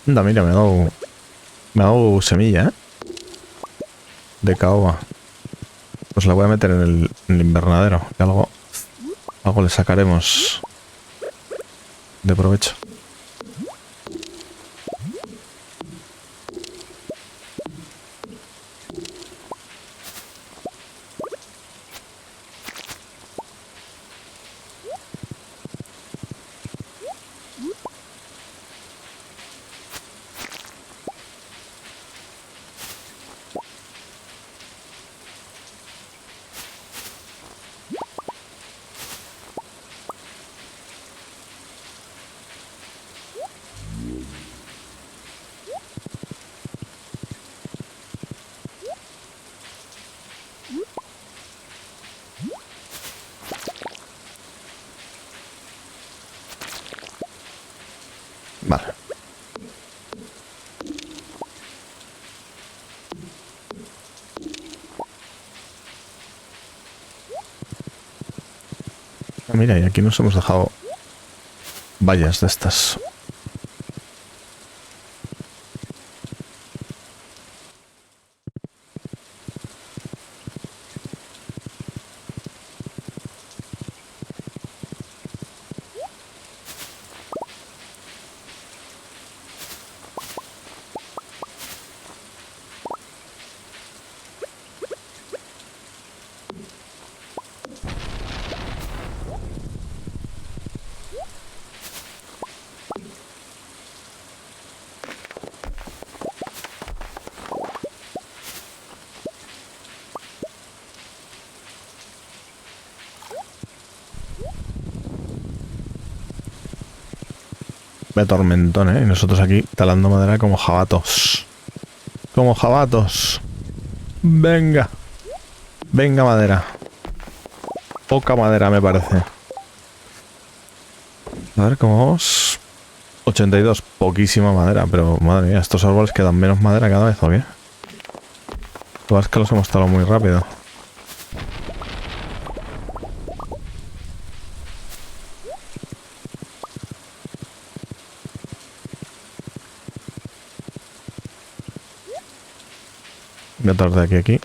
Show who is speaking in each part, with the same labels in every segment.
Speaker 1: Anda, mira, me ha dado semilla, ¿eh? De caoba. Pues la voy a meter en el invernadero. Que algo le sacaremos de provecho. Vale. Ah, mira, y aquí nos hemos dejado vallas de estas. De tormentón, ¿eh? Y nosotros aquí talando madera como jabatos. Como jabatos. Venga. Venga, madera. Poca madera, me parece. A ver, ¿cómo vamos? 82. Poquísima madera, pero madre mía, estos árboles que dan menos madera cada vez, ¿o qué? Lo es que los hemos talado muy rápido. Voy a talar de aquí a aquí.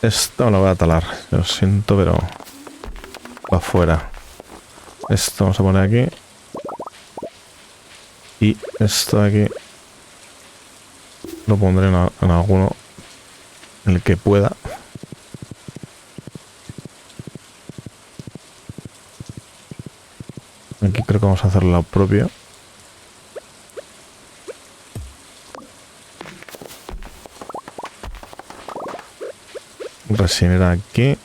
Speaker 1: Esto lo voy a talar. Lo siento, pero va afuera. Esto vamos a poner aquí. Y esto de aquí lo pondré en alguno en el que pueda. Aquí creo que vamos a hacer lo propio. Resinera aquí.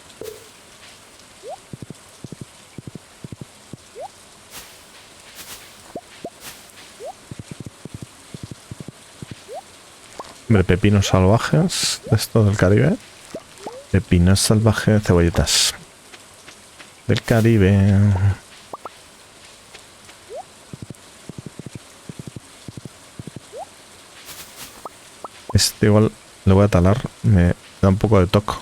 Speaker 1: Hombre, pepinos salvajes. Esto del Caribe. Pepinos salvajes, cebolletas. Del Caribe. Este igual lo voy a talar. Me da un poco de toque.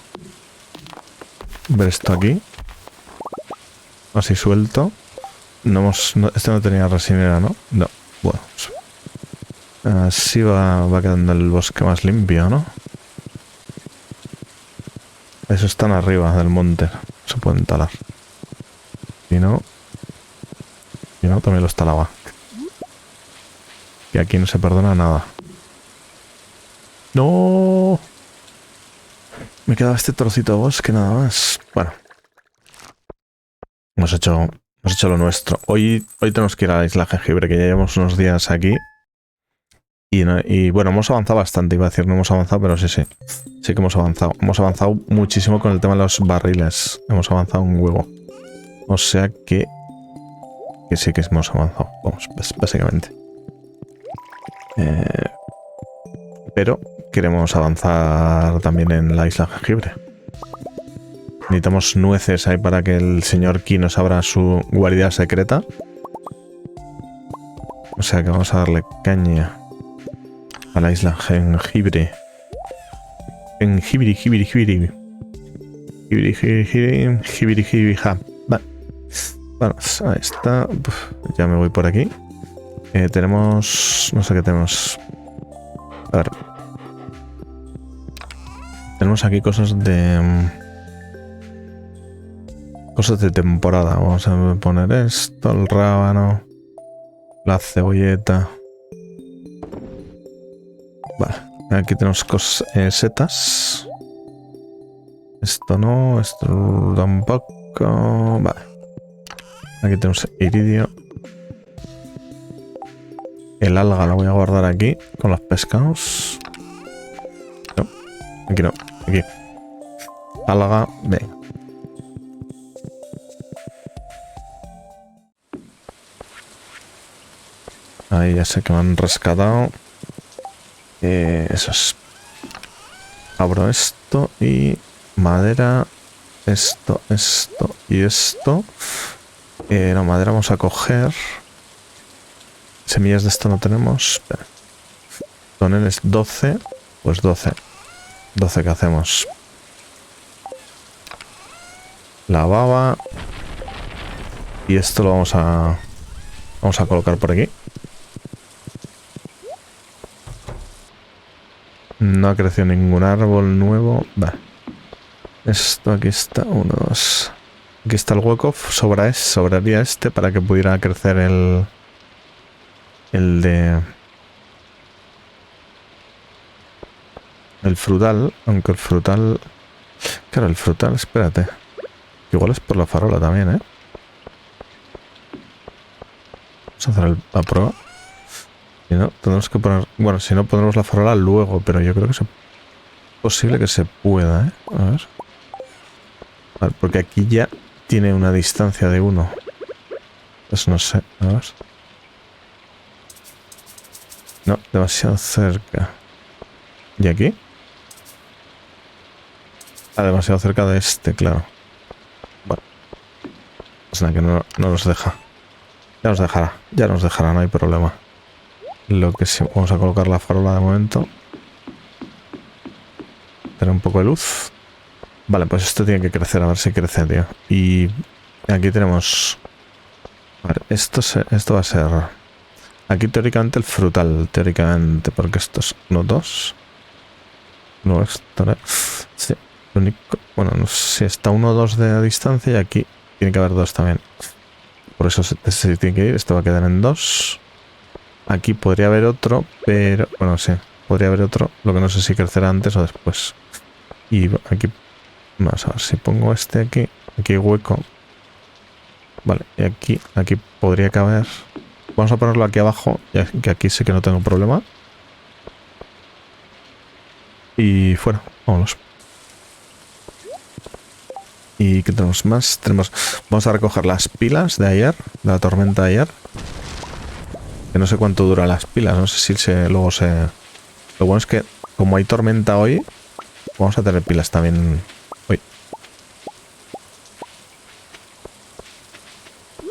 Speaker 1: Ver esto aquí. Así suelto. Este no tenía resinera, ¿no? No. Bueno. Así va quedando el bosque más limpio, ¿no? Eso están arriba del monte. Se pueden talar. Si no, también los talaba. Y aquí no se perdona nada. ¡No! Me quedaba este trocito de bosque nada más. Bueno. Hemos hecho lo nuestro. Hoy tenemos que ir a la isla Jengibre, que ya llevamos unos días aquí. Y bueno, hemos avanzado bastante, iba a decir, no hemos avanzado, pero sí. Sí que hemos avanzado. Hemos avanzado muchísimo con el tema de los barriles. Hemos avanzado un huevo. O sea que sí que hemos avanzado. Vamos, básicamente. Pero queremos avanzar también en la isla Jengibre. Necesitamos nueces ahí para que el señor Ki nos abra su guarida secreta. O sea que vamos a darle caña A la isla jengibre. Jengibre, jibiri, jibiri. Jibiri, jibiri, jibiri, jibiri, jibiri, ja. Vale. Bueno, ahí está. Uf, ya me voy por aquí. Tenemos... No sé qué tenemos. A ver. Tenemos aquí cosas de... Cosas de temporada. Vamos a poner esto, el rábano, la cebolleta. Vale. Aquí tenemos setas. Esto no, esto tampoco. Vale. Aquí tenemos iridio. El alga la voy a guardar aquí con los pescados. No, aquí no, aquí. Alga, venga. Ahí ya sé que me han rescatado. Eso es. Abro esto y madera. Esto y esto. No, madera vamos a coger. Semillas de esto no tenemos. Espera. Toneles 12. Pues 12. 12 que hacemos. La baba. Y esto lo vamos a colocar por aquí. No ha crecido ningún árbol nuevo. Va. Esto aquí está. 1, 2. Aquí está el hueco. Sobraría este para que pudiera crecer el frutal. Aunque el frutal... Claro, el frutal, espérate. Igual es por la farola también, ¿eh? Vamos a hacer la prueba. Si no, tendremos que poner... Bueno, si no, pondremos la farola luego, pero yo creo que es posible que se pueda, ¿eh? A ver. Vale, porque aquí ya tiene una distancia de 1. Pues no sé, a ver. No, demasiado cerca. ¿Y aquí? Ah, demasiado cerca de este, claro. Bueno. Pues nada, que no nos deja. Ya nos dejará, no hay problema. Lo que sí, vamos a colocar la farola de momento. Tener un poco de luz. Vale, pues esto tiene que crecer, a ver si crece, tío. Y aquí tenemos... A ver, esto va a ser... Aquí teóricamente el frutal, teóricamente, porque esto es 1, 2. No, esto no... Sí, lo único... Bueno, no sé si está 1 o 2 de distancia y aquí tiene que haber 2 también. Por eso se tiene que ir, esto va a quedar en 2. Aquí podría haber otro, pero... Bueno, sí, podría haber otro. Lo que no sé si crecerá antes o después. Y aquí... Vamos a ver si pongo este aquí. Aquí hay hueco. Vale, y aquí podría caber. Vamos a ponerlo aquí abajo, ya que aquí sí que no tengo problema. Y fuera, vámonos. ¿Y qué tenemos más? Vamos a recoger las pilas de ayer, de la tormenta de ayer. Que no sé cuánto duran las pilas, no sé si luego se... Lo bueno es que como hay tormenta hoy, vamos a tener pilas también hoy.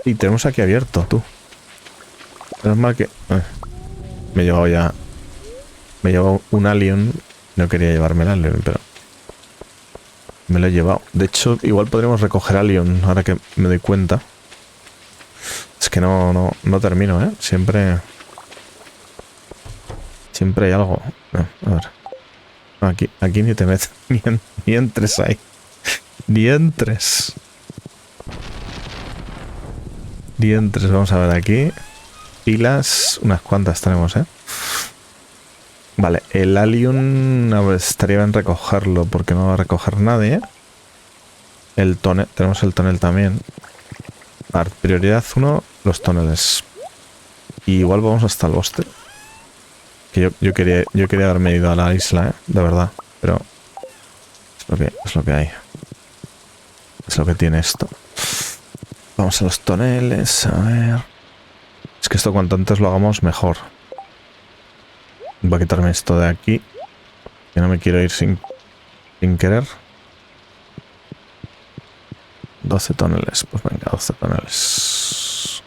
Speaker 1: Y tenemos aquí abierto, tú. Menos mal que... me he llevado ya... Me he llevado un alien. No quería llevarme el alien, pero... Me lo he llevado. De hecho, igual podríamos recoger alien, ahora que me doy cuenta. Es que no termino, ¿eh? Siempre hay algo. No, a ver. Aquí ni te metes. Ni entres ahí. Ni entres. Ni entres. Vamos a ver aquí. Pilas. Unas cuantas tenemos, ¿eh? Vale, el alien estaría bien recogerlo porque no va a recoger nadie. El tonel, tenemos el tonel también. A ver, prioridad 1, los toneles. Y igual vamos hasta el bosque. Que yo quería haberme ido a la isla, de verdad. Pero es lo que hay. Es lo que tiene esto. Vamos a los toneles, a ver. Es que esto cuanto antes lo hagamos mejor. Voy a quitarme esto de aquí. Que no me quiero ir sin querer. 12 toneles. Pues venga, 12 toneles.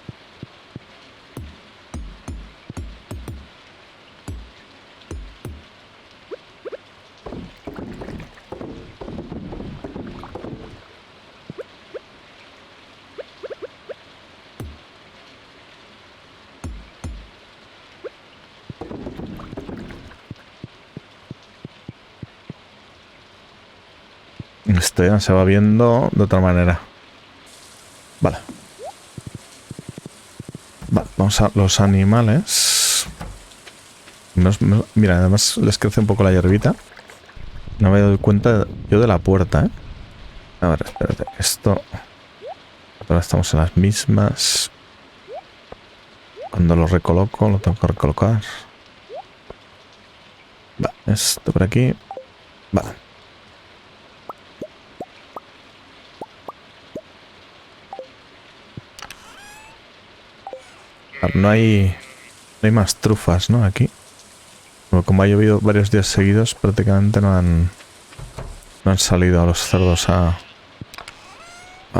Speaker 1: Esto ya se va viendo de otra manera. Vale. Vale, vamos a los animales. Mira, además les crece un poco la hierbita. No me doy cuenta yo de la puerta, ¿eh? A ver, espérate. Esto... Ahora estamos en las mismas. Cuando lo recoloco, lo tengo que recolocar. Vale, esto por aquí. Vale. No hay más trufas, ¿no? Aquí. Como ha llovido varios días seguidos, prácticamente no han salido a los cerdos a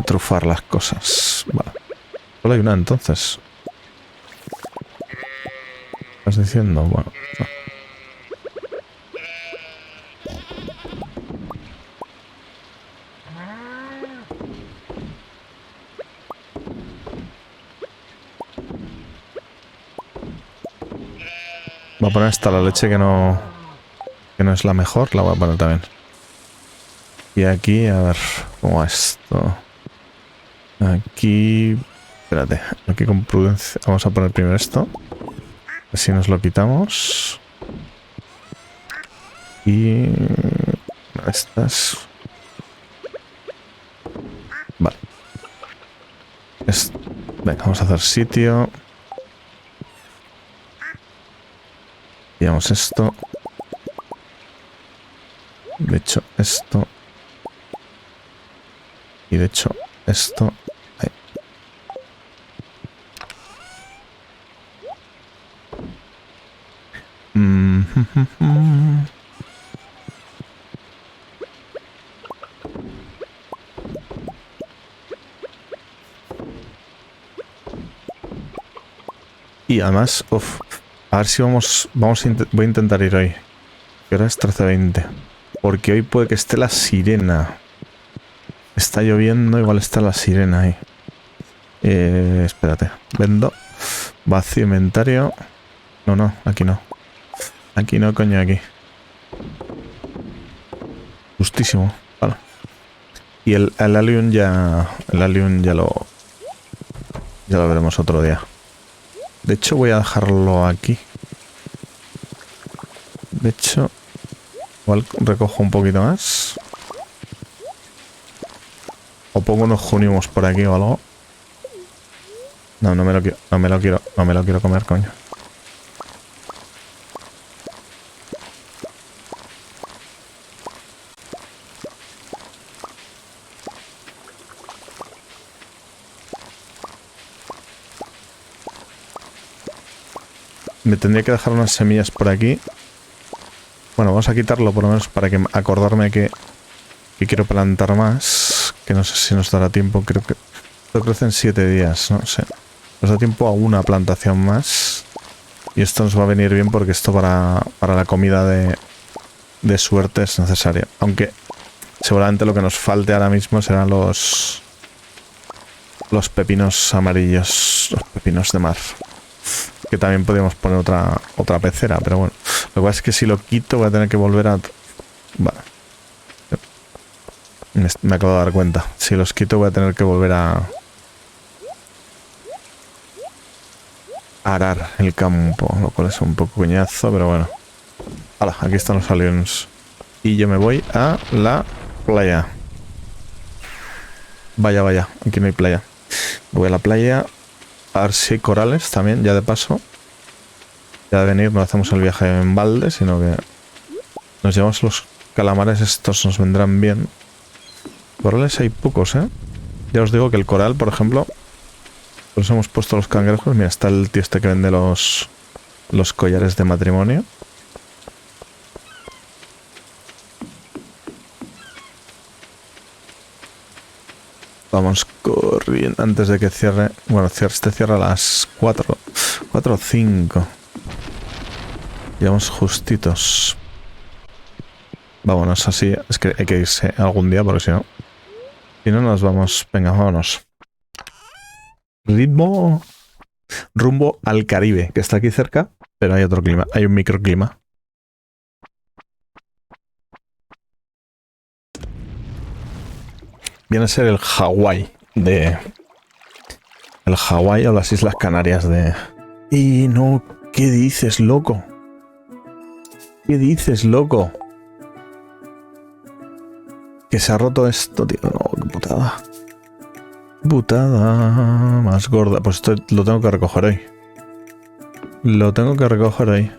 Speaker 1: trufar las cosas. Vale. Solo hay una entonces. ¿Estás diciendo? Bueno. No. Voy a poner esta la leche que no es la mejor, la voy a poner también. Y aquí, a ver, ¿cómo va esto? Aquí... Espérate, aquí con prudencia. Vamos a poner primero esto. Así nos lo quitamos. Y... Estas... Vale. Venga, vamos a hacer sitio. Digamos esto. De hecho, esto. Y de hecho, esto. Ahí. Y además, a ver si voy a intentar ir hoy. Que ahora es 13:20. Porque hoy puede que esté la sirena. Está lloviendo, igual está la sirena ahí. Espérate. Vendo. Vacío inventario. No, aquí no. Aquí no, coño, aquí. Justísimo. Vale. Y el Allium ya... El Allium ya lo veremos otro día. De hecho, voy a dejarlo aquí. De hecho, igual recojo un poquito más. O pongo unos junimos por aquí o algo. No me lo quiero comer, coño. Me tendría que dejar unas semillas por aquí. Bueno, vamos a quitarlo por lo menos para que acordarme que quiero plantar más. Que no sé si nos dará tiempo. Creo que esto crece en 7 días, no sé. Nos da tiempo a una plantación más. Y esto nos va a venir bien porque esto para la comida de suerte es necesario. Aunque seguramente lo que nos falte ahora mismo serán los pepinos amarillos. Los pepinos de mar. Que también podríamos poner otra pecera, pero bueno. Lo que pasa es que si lo quito voy a tener que volver a... Vale. Me acabo de dar cuenta. Si los quito voy a tener que volver a... arar el campo, lo cual es un poco coñazo, pero bueno. Hala, aquí están los aliens. Y yo me voy a la playa. Vaya, aquí no hay playa. Voy a la playa a ver si hay corales también, ya de paso. Ya de venir no hacemos el viaje en balde, sino que nos llevamos los calamares, estos nos vendrán bien. Corales hay pocos, ¿eh? Ya os digo que el coral, por ejemplo, pues hemos puesto los cangrejos. Mira, está el tío este que vende los collares de matrimonio. Vamos corriendo antes de que cierre. Bueno, este cierra a las 4 o 5. Llevamos justitos. Vámonos así. Es que hay que irse algún día porque si no... Si no nos vamos... Venga, vámonos. Rumbo al Caribe, que está aquí cerca, pero hay otro clima. Hay un microclima. Viene a ser el Hawái de... El Hawái o las Islas Canarias de... Y no, ¿qué dices, loco? ¿Qué dices, loco? Que se ha roto esto, tío. No, qué putada. Putada más gorda. Pues esto lo tengo que recoger hoy. Lo tengo que recoger hoy.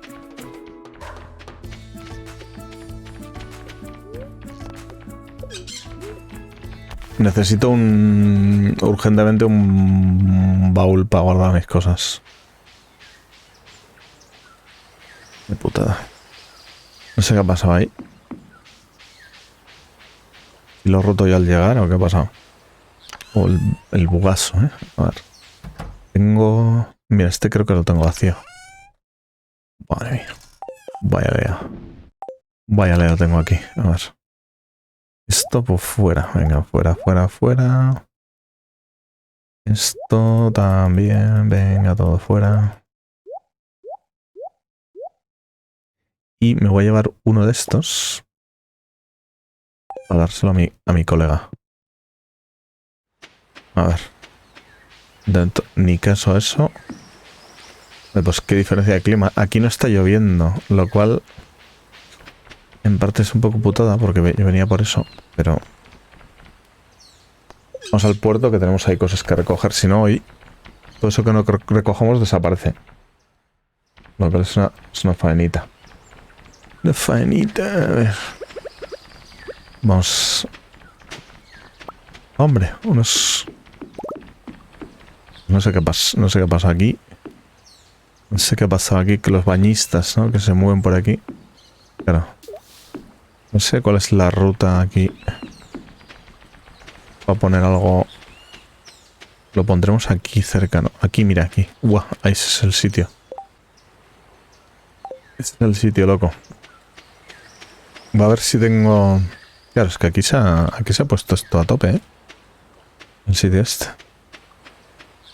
Speaker 1: Necesito urgentemente un baúl para guardar mis cosas. De putada. No sé qué ha pasado ahí. ¿Y lo he roto yo al llegar o qué ha pasado? O el bugazo, ¿eh? A ver. Tengo... Mira, este creo que lo tengo vacío. Madre mía. Vaya lea. Vaya lea tengo aquí. A ver. Esto por fuera. Venga, fuera, fuera, fuera. Esto también. Venga, todo fuera. Y me voy a llevar uno de estos. Para dárselo a mi colega. A ver. Ni caso a eso. Pues qué diferencia de clima. Aquí no está lloviendo, lo cual en parte es un poco putada porque yo venía por eso, pero vamos al puerto que tenemos ahí cosas que recoger. Si no, hoy todo eso que no recojamos desaparece. Lo cual es una faenita. Una faenita. A ver. Vamos. Hombre, unos... No sé qué pasa. No sé qué pasa aquí. No sé qué ha pasado aquí, que los bañistas, ¿no? Que se mueven por aquí. Claro. No sé cuál es la ruta aquí. Voy a poner algo... Lo pondremos aquí cercano. Aquí, mira, aquí. Guau, ahí es el sitio. Ese es el sitio, loco. Va a ver si tengo... Claro, es que aquí se ha puesto esto a tope, ¿eh? El sitio este.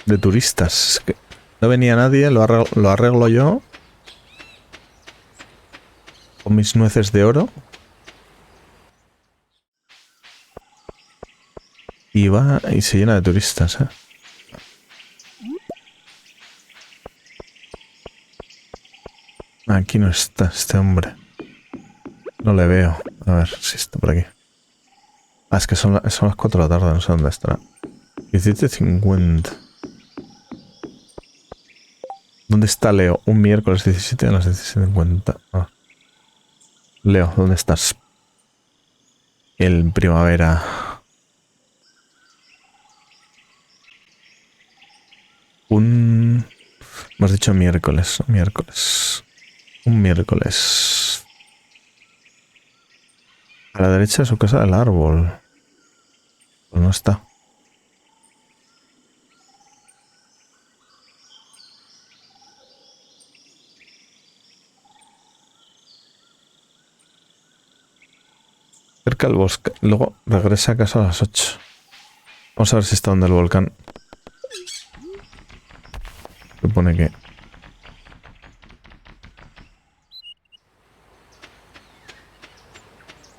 Speaker 1: De turistas. Es que no venía nadie, lo arreglo yo. Con mis nueces de oro. Y va y se llena de turistas, ¿eh? Aquí no está este hombre. No le veo. A ver si está por aquí. Ah, es que son las 4 de la tarde, no sé dónde estará. 17:50. ¿Dónde está Leo? Un miércoles 17 a las 17:50. Ah. Leo, ¿dónde estás? En primavera. Me has dicho miércoles. Miércoles. Un miércoles. A la derecha de su casa del árbol. Pues no está. Cerca del bosque. Luego regresa a casa a las 8. Vamos a ver si está donde el volcán. Supone que...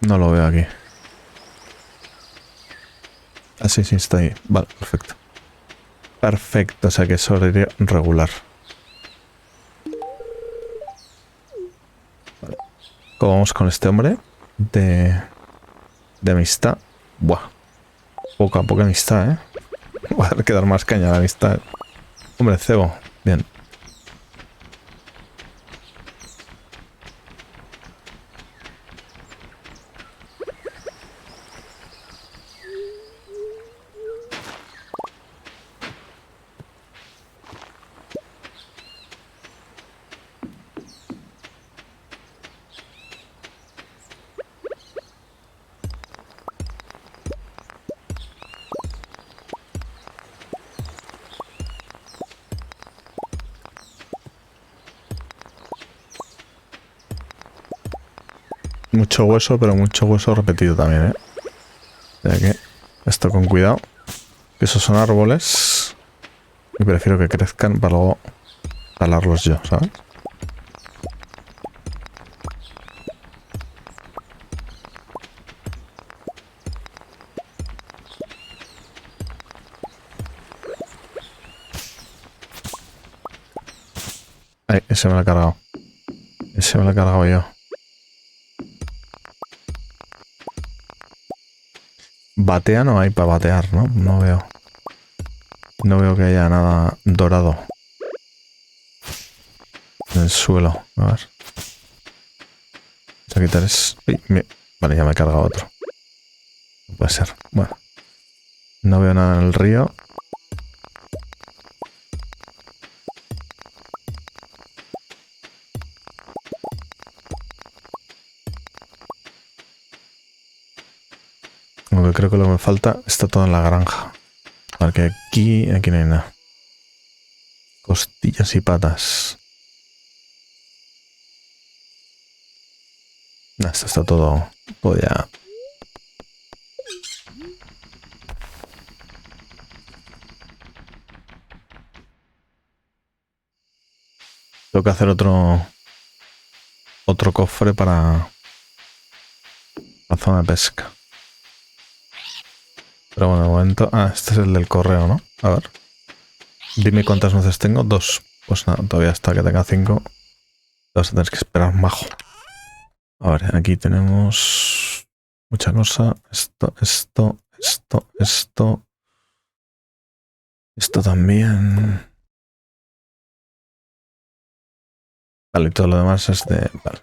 Speaker 1: No lo veo aquí. Ah, sí, sí, está ahí. Vale, perfecto. Perfecto, o sea que es horario regular. Vale. ¿Cómo vamos con este hombre? De amistad. Buah. Poca amistad, ¿eh? Va a quedar más caña la amistad. Hombre, cebo. Bien. Mucho hueso, pero mucho hueso repetido también, ¿eh? O sea que esto con cuidado. Que esos son árboles. Y prefiero que crezcan para luego talarlos yo, ¿sabes? Ay, ese me lo he cargado. Ese me lo he cargado yo. Batea no hay para batear, ¿no? No veo. No veo que haya nada dorado en el suelo. A ver. Voy a quitar es... Vale, ya me he cargado otro. No puede ser. Bueno. No veo nada en el río. Lo que creo que lo que me falta está todo en la granja. Porque aquí no hay nada. Costillas y patas. Esto está todo ya. Tengo que hacer otro cofre para la zona de pesca. Pero bueno, de momento... Ah, este es el del correo, ¿no? A ver. Dime cuántas nueces tengo. 2. Pues nada, todavía hasta que tenga 5. Vas a tener que esperar majo. A ver, aquí tenemos mucha cosa. Esto también. Vale, y todo lo demás es de... Vale.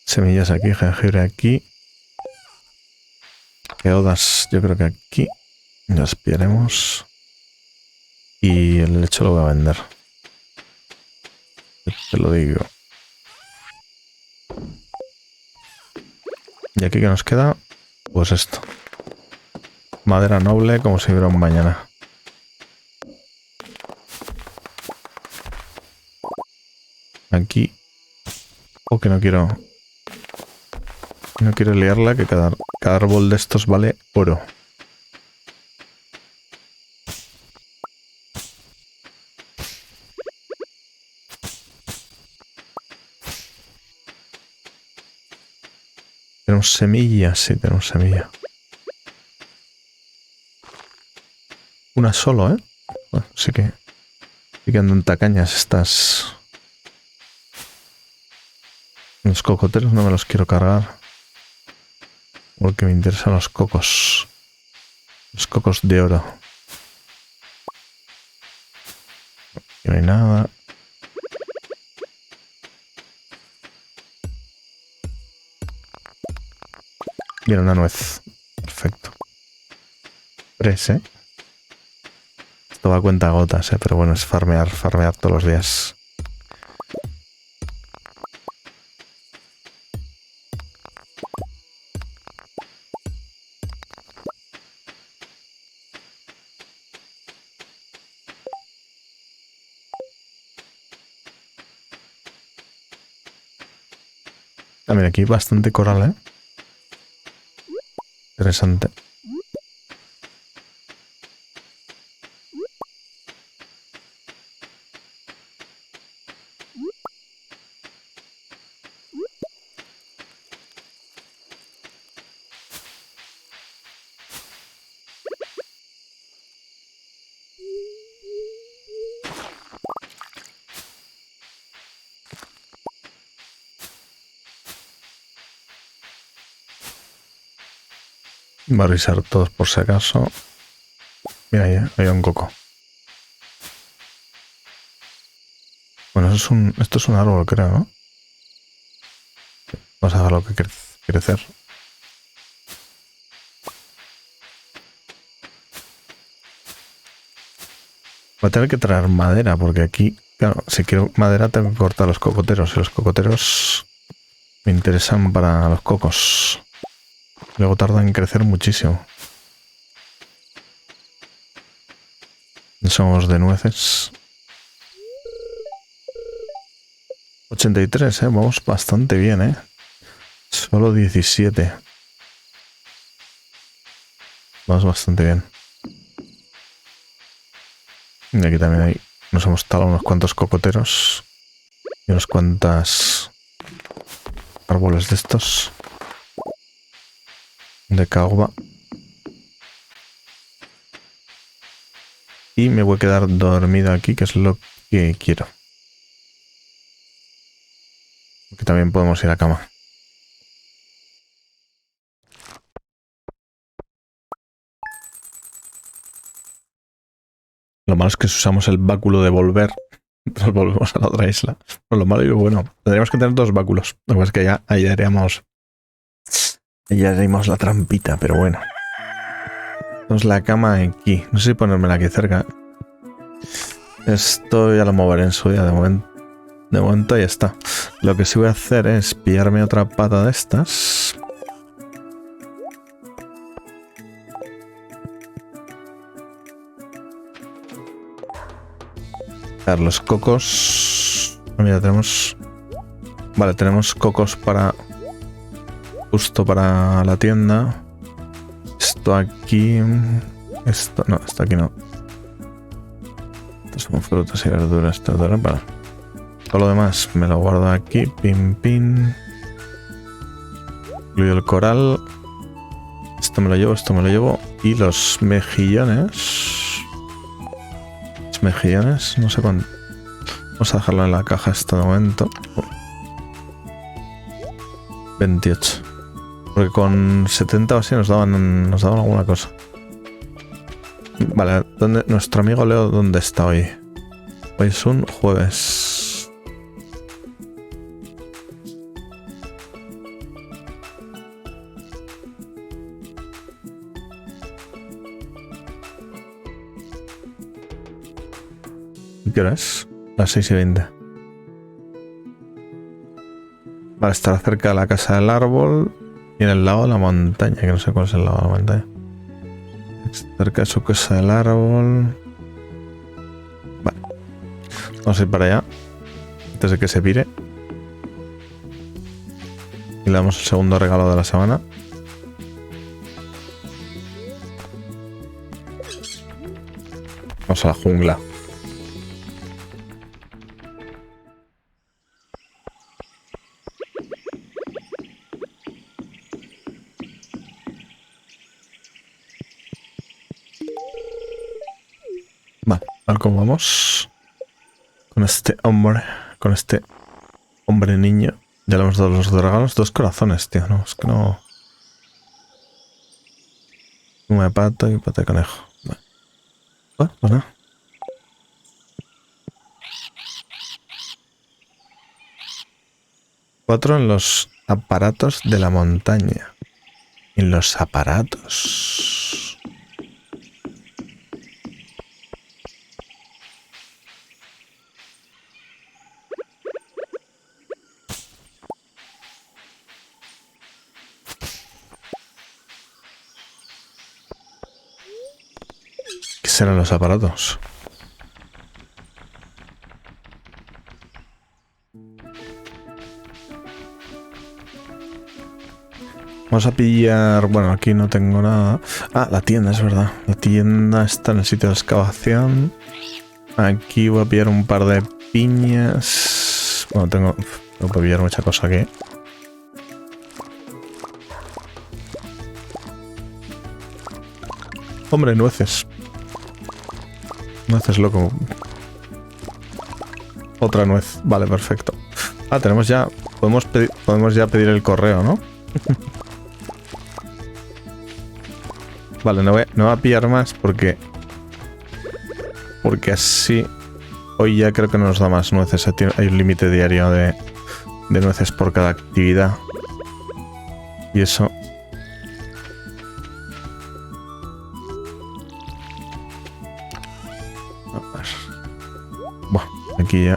Speaker 1: Semillas aquí, jengibre aquí. Geodas, yo creo que aquí. Las pillaremos. Y el lecho lo voy a vender. Te lo digo. Y aquí que nos queda, pues esto. Madera noble como si hubiera un mañana. Aquí. O que no quiero... No quiero liarla, que cada árbol de estos vale oro. Tenemos semillas, sí, tenemos semilla. Una solo, ¿eh? Bueno, sí que andan tacañas estas. Los cocoteros no me los quiero cargar. Porque me interesan los cocos. Los cocos de oro. Aquí no hay nada. Mira, una nuez. Perfecto. 3, ¿eh? Esto va a cuenta gotas, ¿eh? Pero bueno, es farmear todos los días. Ah, mira, aquí hay bastante coral, ¿eh? Interesante. Va a revisar todos por si acaso. Mira, ahí, hay un coco. Bueno, esto es un árbol, creo, ¿no? Vamos a dejarlo que crecer. Voy a tener que traer madera, porque aquí, claro, si quiero madera tengo que cortar los cocoteros. Y los cocoteros me interesan para los cocos. Luego tardan en crecer muchísimo. Somos de nueces. 83, vamos bastante bien, Solo 17. Vamos bastante bien. Y aquí también nos hemos talado unos cuantos cocoteros. Y unos cuantos árboles de estos. De caoba. Y me voy a quedar dormido aquí, que es lo que quiero. Porque también podemos ir a cama. Lo malo es que si usamos el báculo de volver, nos volvemos a la otra isla. Pues lo malo y lo bueno. Tendríamos que tener 2 báculos. Lo que pasa es que ya ahí haríamos la trampita, pero bueno. Tenemos la cama aquí. No sé si ponérmela aquí cerca. Esto ya lo moveré en su día de momento. De momento ya está. Lo que sí voy a hacer es pillarme otra pata de estas. A ver, los cocos. Mira, tenemos... Vale, tenemos cocos para... Justo para la tienda. Esto aquí... Esto aquí no. Estos son frutas y verduras. Para... Todo lo demás me lo guardo aquí. Pim, pim. Incluyo el coral. Esto me lo llevo. Y los mejillones. Los mejillones, no sé cuánto. Vamos a dejarlo en la caja este momento. 28. Porque con 70 o así nos daban alguna cosa. Vale, nuestro amigo Leo, ¿dónde está hoy? Hoy es un jueves. ¿Qué hora es? Las 6:20. Vale, estará cerca de la casa del árbol y en el lado de la montaña, que no sé cuál es el lado de la montaña. Cerca de su casa del árbol. Vale. Vamos a ir para allá antes de que se pire. Y le damos el segundo regalo de la semana. Vamos a la jungla. Vale, a ver cómo vamos. Con este hombre niño. Ya le hemos dado los 2 regalos. 2 corazones, tío. No, es que no. Una de pato y pata de conejo. Vale. Bueno, pues nada. Cuatro en los aparatos de la montaña. En los aparatos. ¿Qué serán los aparatos? Vamos a pillar... Bueno, aquí no tengo nada. Ah, la tienda, es verdad. La tienda está en el sitio de excavación. Aquí voy a pillar un par de piñas. Bueno, tengo que pillar mucha cosa aquí. Hombre, nueces. Nueces, loco. Otra nuez. Vale, perfecto. Ah, tenemos ya... Podemos ya pedir el correo, ¿no? Vale, no voy a pillar más porque así hoy ya creo que no nos da más nueces. Hay un límite diario de nueces por cada actividad. Y eso... A ver. Bueno, aquí ya...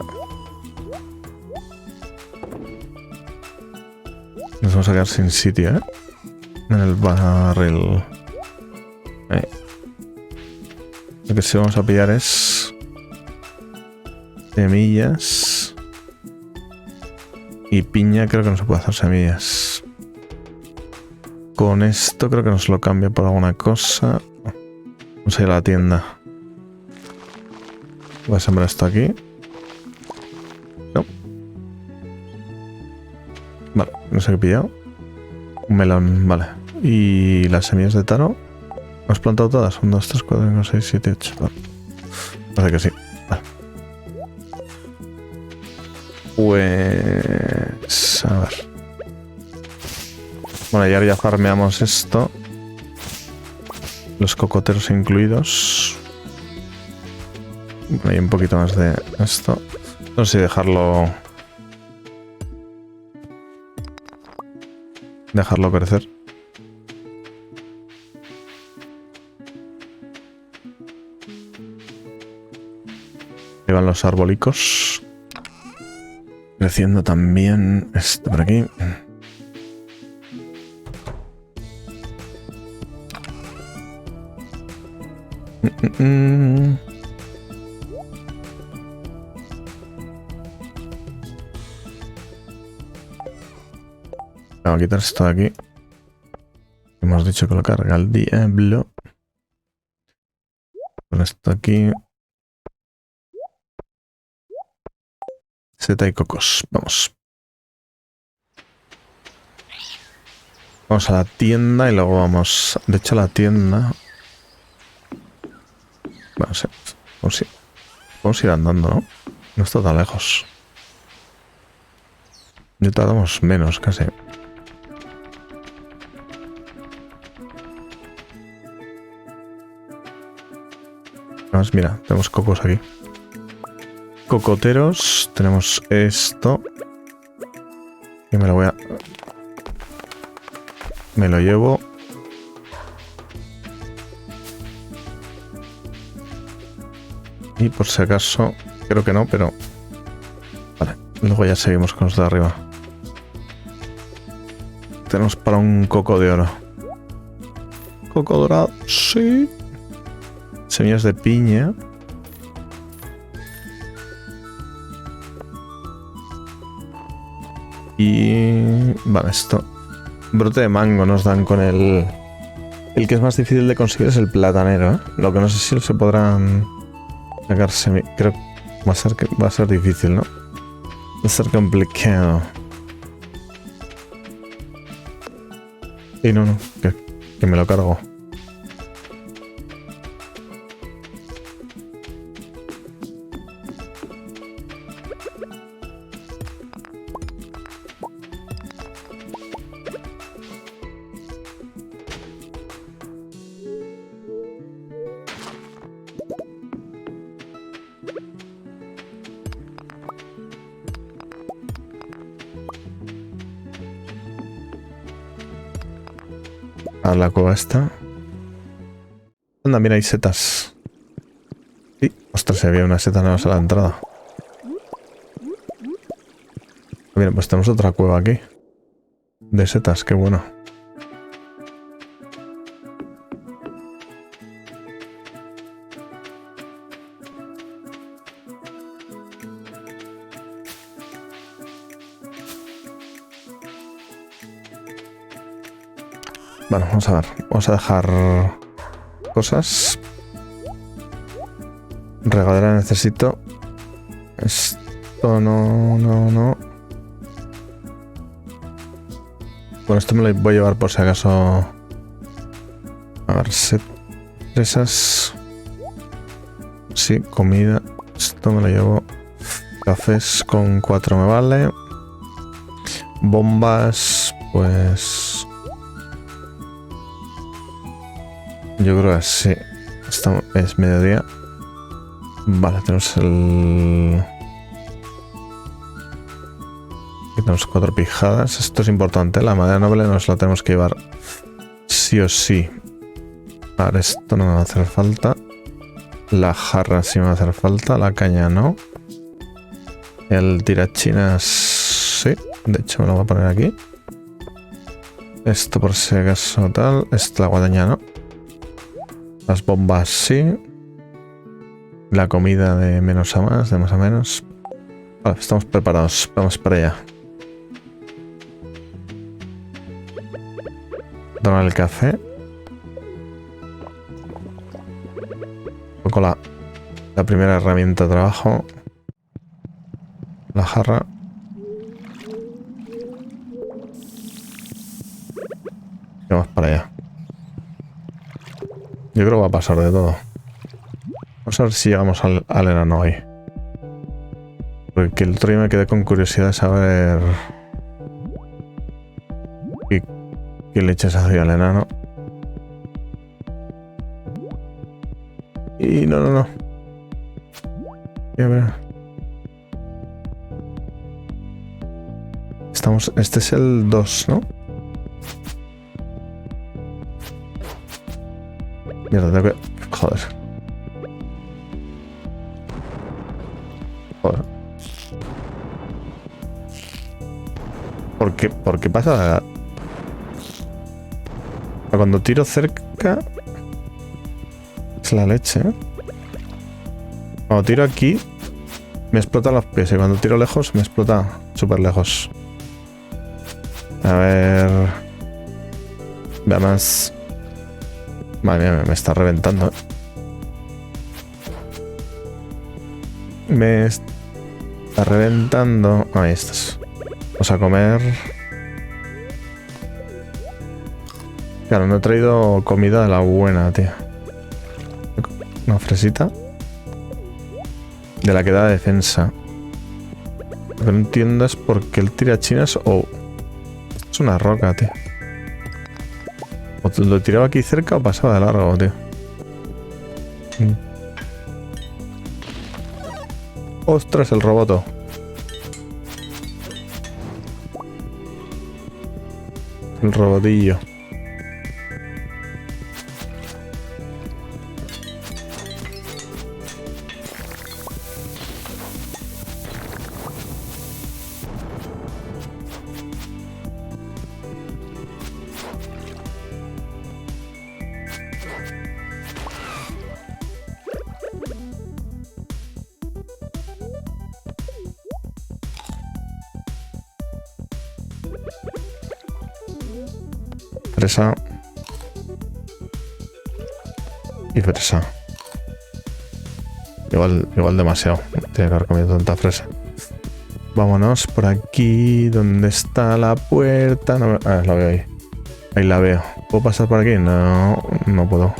Speaker 1: Nos vamos a quedar sin sitio, ¿eh? En el barril. que sí vamos a pillar es semillas. Y piña creo que no se puede hacer semillas. Con esto creo que nos lo cambia por alguna cosa. Vamos a ir a la tienda. Voy a sembrar esto aquí. No. Vale, no sé qué he pillado. Un melón, vale. Y las semillas de taro. ¿Has plantado todas? 1, 2, 3, 4, 5, 6, 7, 8. Vale. Parece que sí. Vale. Pues... a ver. Bueno, y ahora ya farmeamos esto. Los cocoteros incluidos. Bueno, y un poquito más de esto. No sé si dejarlo... dejarlo crecer. Ahí van los arbolicos. Creciendo también esto por aquí. Vamos a quitar esto de aquí. Hemos dicho que lo carga el diablo. Con esto aquí. Seta y cocos. Vamos. Vamos a la tienda y luego vamos... De hecho, a la tienda... Bueno, sí. Vamos a ir andando, ¿no? No está tan lejos. Ya tardamos menos, casi. Además, mira, tenemos cocos aquí. Cocoteros. Tenemos esto. Y me lo voy a... me lo llevo. Y por si acaso... creo que no, pero... vale. Luego ya seguimos con los de arriba. Tenemos para un coco de oro. Coco dorado. Sí. Semillas de piña. Y... vale, esto. Brote de mango nos dan con el... el que es más difícil de conseguir es el platanero, ¿eh? Lo que no sé si se podrán sacar creo que va a ser difícil, ¿no? Va a ser complicado. Y no, que me lo cargo. A la cueva esta. Anda, mira, hay setas. Sí, ostras, había una seta nueva a la entrada. Mira, pues tenemos otra cueva aquí. De setas, qué bueno. Bueno, vamos a ver. Vamos a dejar cosas. Regadera necesito. Esto no. Bueno, esto me lo voy a llevar por si acaso. A ver, presas. Sí, comida. Esto me lo llevo. Cafés con 4 me vale. Bombas, pues... yo creo que sí. Es mediodía. Vale, tenemos el... aquí tenemos 4 pijadas. Esto es importante. La madera noble nos la tenemos que llevar sí o sí. A ver, esto no me va a hacer falta. La jarra sí me va a hacer falta. La caña no. El tirachinas sí. De hecho me lo voy a poner aquí. Esto por si acaso tal. Esta la guadaña no. Las bombas sí. la comida de menos a más, de más a menos. Vale, estamos preparados. Vamos para allá. Tomar el café. Un poco la primera herramienta de trabajo. La jarra. Y vamos para allá. Yo creo que va a pasar de todo. Vamos a ver si llegamos al enano hoy. Porque el otro día me quedé con curiosidad de saber qué leches hacía el enano. Y no. A ver. Este es el 2, ¿no? Mierda, tengo que... Joder. ¿Por qué pasa? Cuando tiro cerca... Es la leche, ¿eh? Cuando tiro aquí... Me explotan los pies. Y cuando tiro lejos, me explota súper lejos. A ver... Veamos... Madre mía, me está reventando. Me está reventando. Ahí estás. Vamos a comer. Claro, no he traído comida de la buena, tío. Una fresita. De la que da defensa. Lo que no entiendo es por qué el tirachinas... Oh. Es una roca, tío. ¿O lo tiraba aquí cerca o pasaba de largo, tío? ¡Ostras, el roboto! El robotillo. Fresa. Y fresa. Igual demasiado. Tiene que haber comido tanta fresa. Vámonos por aquí. ¿Dónde está la puerta? No, la veo ahí. Ahí la veo. ¿Puedo pasar por aquí? No, no puedo.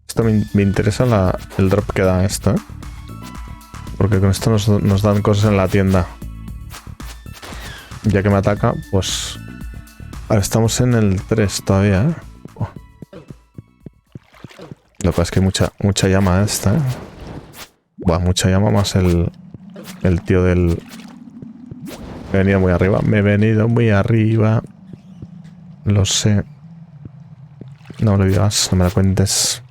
Speaker 1: Esto me interesa el drop que da esto, ¿eh? Porque con esto nos dan cosas en la tienda. Ya que me ataca, pues... Ahora estamos en el 3 todavía, ¿eh? Oh. Lo que pasa es que hay mucha llama esta, ¿eh? Buah, mucha llama más el tío del... Me he venido muy arriba. Me he venido muy arriba. Lo sé. No me lo digas, no me lo cuentes.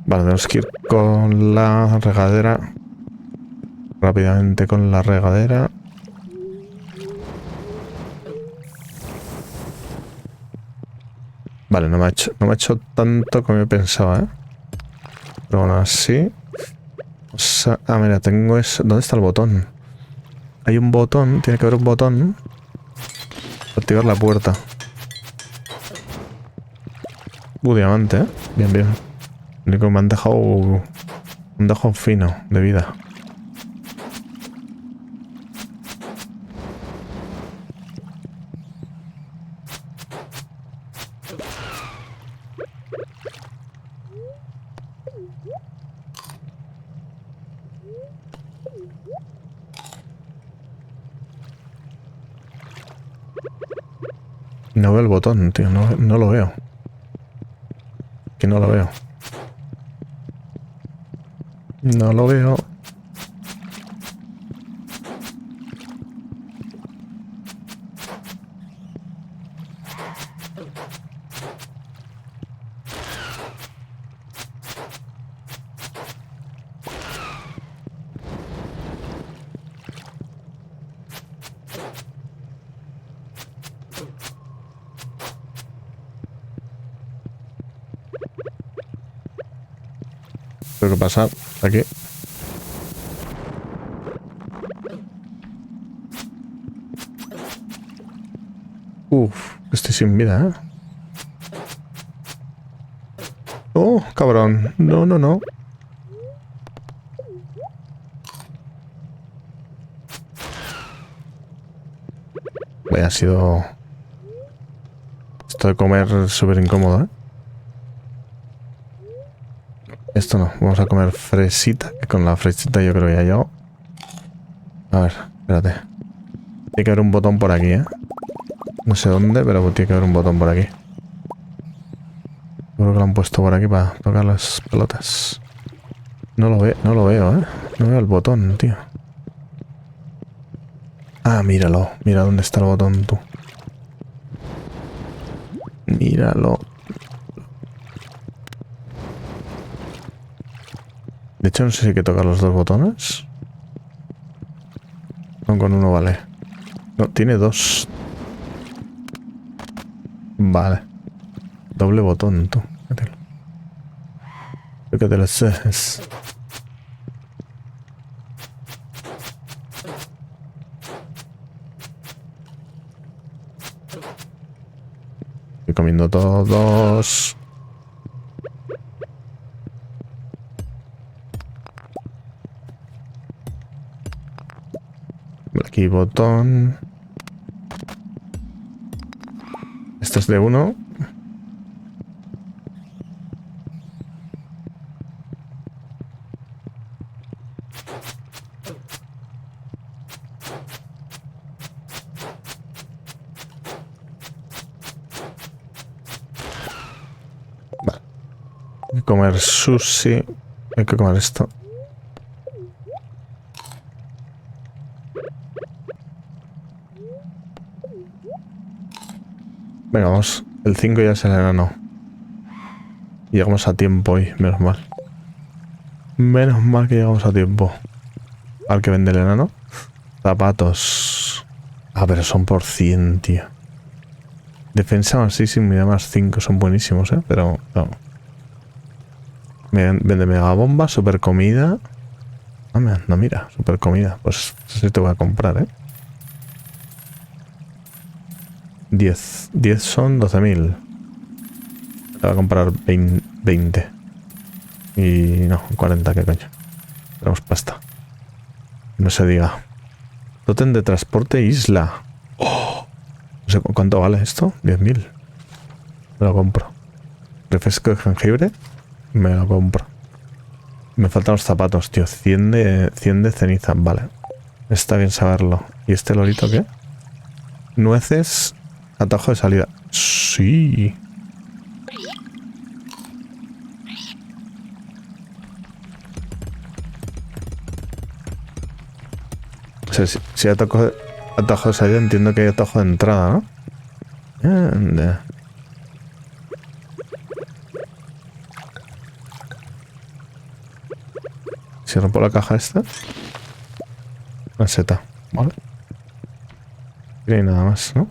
Speaker 1: Vale, tenemos que ir con la regadera. Rápidamente con la regadera. Vale, no me ha hecho tanto como yo pensaba, ¿eh? Pero bueno, así. O sea, mira, tengo eso. ¿Dónde está el botón? Hay un botón, tiene que haber un botón. Para activar la puerta. Diamante, ¿eh? Bien, bien. Lo único que me han dejado un dejo fino de vida. No veo el botón, tío. No lo veo. Que no lo veo. No lo veo. Tengo que pasar aquí. Uf, estoy sin vida, ¿eh? Oh, cabrón. No, no, no. Ha sido... Esto de comer súper incómodo, ¿eh? Esto no. Vamos a comer fresita. Que con la fresita yo creo que ya llego. A ver, espérate. Tiene que haber un botón por aquí, ¿eh? No sé dónde, pero tiene que haber un botón por aquí. Creo que lo han puesto por aquí para tocar las pelotas. No lo veo, ¿eh? No veo el botón, tío. Ah, míralo. Mira dónde está el botón, tú. Míralo. De hecho, no sé si hay que tocar los dos botones. No, con uno vale. No, tiene dos. Vale. Doble botón, tú. Creo que te lo sé. Estoy comiendo todos. Aquí botón. Este es de uno. Vale. Hay que comer sushi. Hay que comer esto. Venga, vamos. El 5 ya es el enano. Llegamos a tiempo hoy, menos mal. Menos mal que llegamos a tiempo. Al que vende el enano. Zapatos. Ah, pero son por 100, tío. Defensa más 6 y unidad más 5. Son buenísimos, ¿eh? Pero no. Vende mega bomba, super comida. Ah, no, mira, super comida. Pues sí te voy a comprar, ¿eh? 10. 10 son 12.000. Te voy a comprar 20. Y no, 40, ¿qué coño? Tenemos pasta. No se diga. Totem de transporte isla. ¡Oh! No sé cuánto vale esto. 10.000. Me lo compro. Refresco de jengibre. Me lo compro. Me faltan los zapatos, tío. 100 de ceniza. Vale. Está bien saberlo. ¿Y este lorito qué? Nueces. Atajo de salida. Sí. O sea, si atajo de salida, entiendo que hay atajo de entrada, ¿no? Anda. Si rompo la caja esta. Una seta, ¿vale? No hay nada más, ¿no?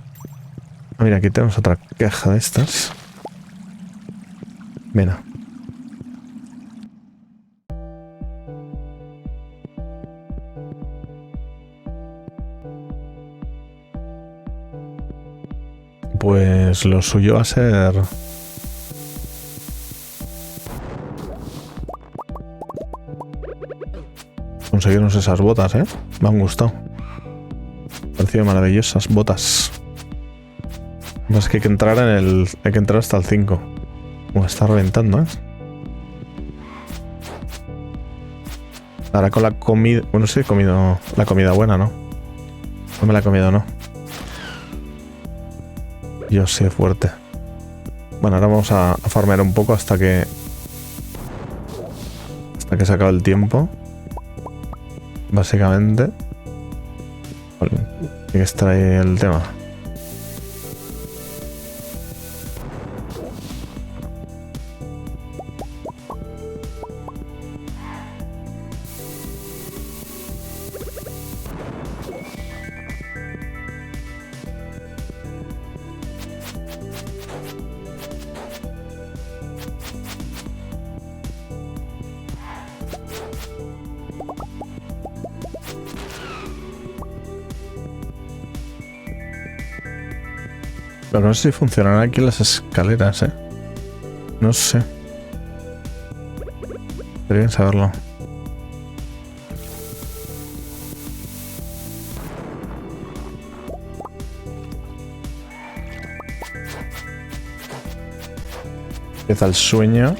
Speaker 1: Ah, mira, aquí tenemos otra caja de estas. Mira. Pues lo suyo va a ser... conseguirnos esas botas, ¿eh? Me han gustado. Me han parecido maravillosas botas. Más que hay que entrar en el... hay que entrar hasta el 5. Como está reventando, ¿eh? Ahora con la comida... bueno, sí he comido la comida buena, ¿no? No me la he comido, ¿no? Yo sé, fuerte. Bueno, ahora vamos a farmear un poco hasta que... hasta que se acabe el tiempo. Básicamente. Vale. Tiene que estar ahí el tema. Pero no sé si funcionarán aquí las escaleras, ¿eh? No sé. Deberían saberlo. Empieza el sueño.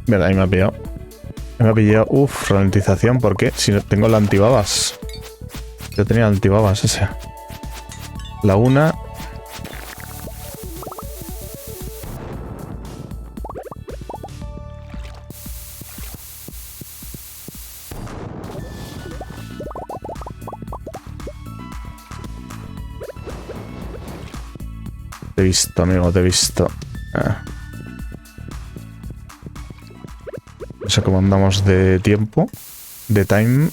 Speaker 1: Mira, ahí me ha pillado. Me ha pillado. Uf, ralentización. ¿Por qué? Si no tengo la antibabas. Yo tenía la antibabas ese. La una. Te he visto, amigo, te he visto. No sé cómo andamos de tiempo. De time.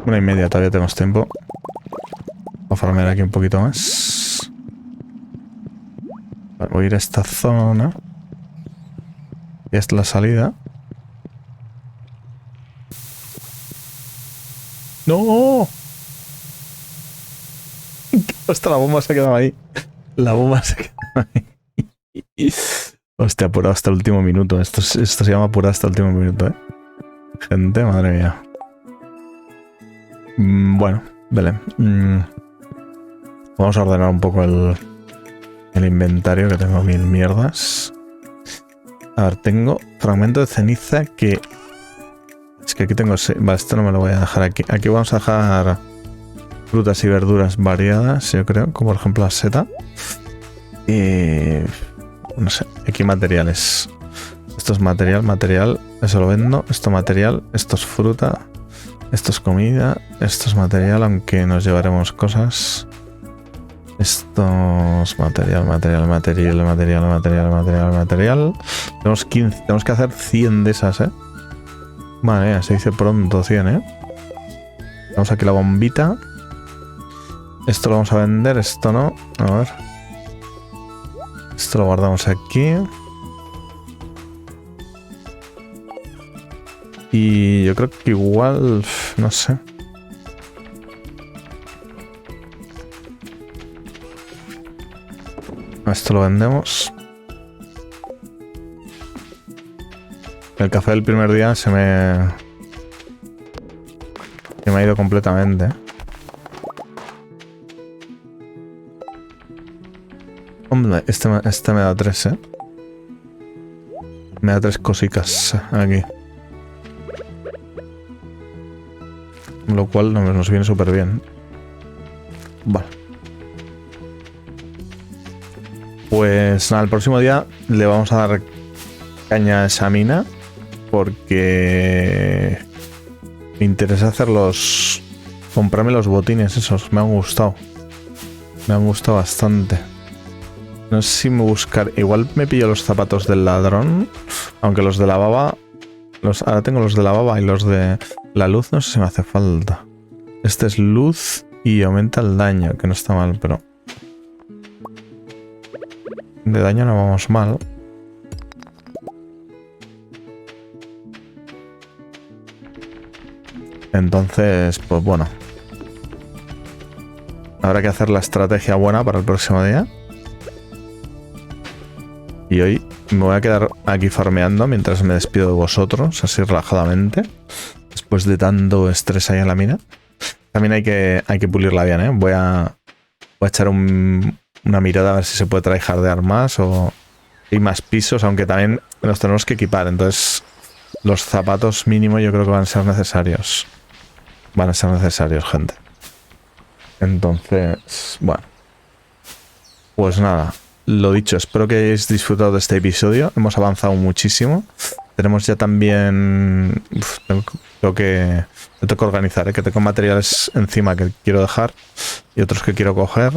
Speaker 1: 1:30, todavía tenemos tiempo. Voy a farmear aquí un poquito más. Vale, voy a ir a esta zona. Y esta es la salida. ¡No! Hasta la bomba se ha quedado ahí. La bomba se ha quedado ahí. Hostia, apurado hasta el último minuto. Esto se llama apurado hasta el último minuto, ¿eh? Gente, madre mía. Bueno, vale. Vamos a ordenar un poco el inventario, que tengo mil mierdas. A ver, tengo fragmento de ceniza que... Es que aquí tengo... Vale, esto no me lo voy a dejar aquí. Aquí vamos a dejar frutas y verduras variadas, yo creo. Como por ejemplo la seta. Y... No sé, aquí materiales. Esto es material. Eso lo vendo. Esto material. Esto es fruta. Esto es comida. Esto es material, aunque nos llevaremos cosas. Esto es material. Tenemos 15. Tenemos que hacer 100 de esas, ¿eh? Vale, se dice pronto 100, ¿eh? Tenemos aquí la bombita. Esto lo vamos a vender, esto no. A ver. Esto lo guardamos aquí. Y yo creo que igual... No sé. Esto lo vendemos. El café del primer día se me ha ido completamente. Hombre, este me da 3, ¿eh? Me da 3 cositas aquí. Lo cual nos viene súper bien. Vale. Pues nada, el próximo día le vamos a dar caña a esa mina. Porque me interesa hacer comprarme los botines esos. Me han gustado. Me han gustado bastante. No sé si me buscar... Igual me pillo los zapatos del ladrón. Aunque los de la baba... Ahora tengo los de la baba y los de la luz. No sé si me hace falta. Este es luz y aumenta el daño. Que no está mal, pero... De daño no vamos mal. Entonces, pues bueno. Habrá que hacer la estrategia buena para el próximo día. Y hoy me voy a quedar aquí farmeando mientras me despido de vosotros, así relajadamente. Después de tanto estrés ahí en la mina. También hay que pulirla bien, ¿eh? Voy a echar una mirada a ver si se puede tryhardear más o hay más pisos, aunque también los tenemos que equipar. Entonces, los zapatos mínimo yo creo que van a ser necesarios. Van a ser necesarios, gente. Entonces, bueno. Pues nada, lo dicho, espero que hayáis disfrutado de este episodio. Hemos avanzado muchísimo. Tenemos ya también... creo que... Me tengo que organizar, que tengo materiales encima que quiero dejar y otros que quiero coger.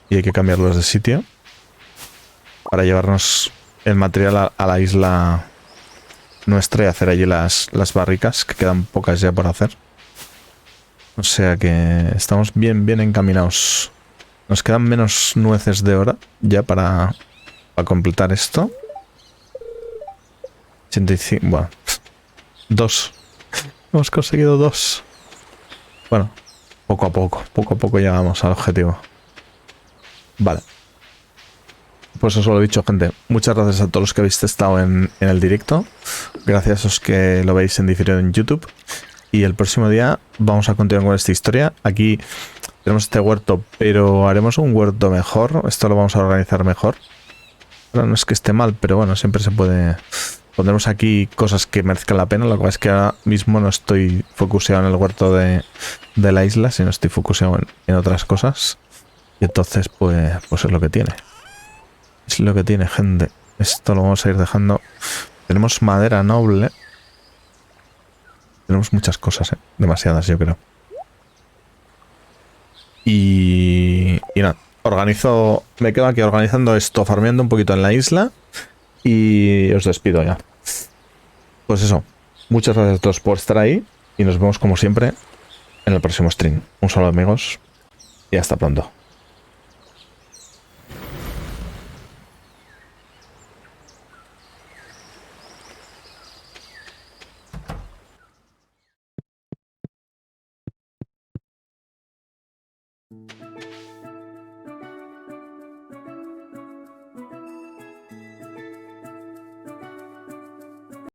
Speaker 1: Y hay que cambiarlos de sitio para llevarnos el material a la isla nuestra y hacer allí las barricas, que quedan pocas ya por hacer. O sea que estamos bien encaminados. Nos quedan menos nueces de hora ya para completar esto. 85, bueno, 2. Hemos conseguido 2. Bueno, poco a poco llegamos al objetivo. Vale. Pues os lo he dicho, gente. Muchas gracias a todos los que habéis estado en el directo. Gracias a los que lo veis en diferido en YouTube. Y el próximo día vamos a continuar con esta historia. Aquí tenemos este huerto, pero haremos un huerto mejor. Esto lo vamos a organizar mejor. No es que esté mal, pero bueno, siempre se puede... Pondremos aquí cosas que merezcan la pena. Lo que pasa es que ahora mismo no estoy focuseado en el huerto de la isla, sino estoy focuseado en otras cosas. Y entonces, pues es lo que tiene. Es lo que tiene, gente. Esto lo vamos a ir dejando. Tenemos madera noble. Tenemos muchas cosas, demasiadas, yo creo. Y nada, organizo... Me quedo aquí organizando esto, farmeando un poquito en la isla. Y os despido ya. Pues eso, muchas gracias a todos por estar ahí y nos vemos como siempre en el próximo stream. Un saludo amigos y hasta pronto.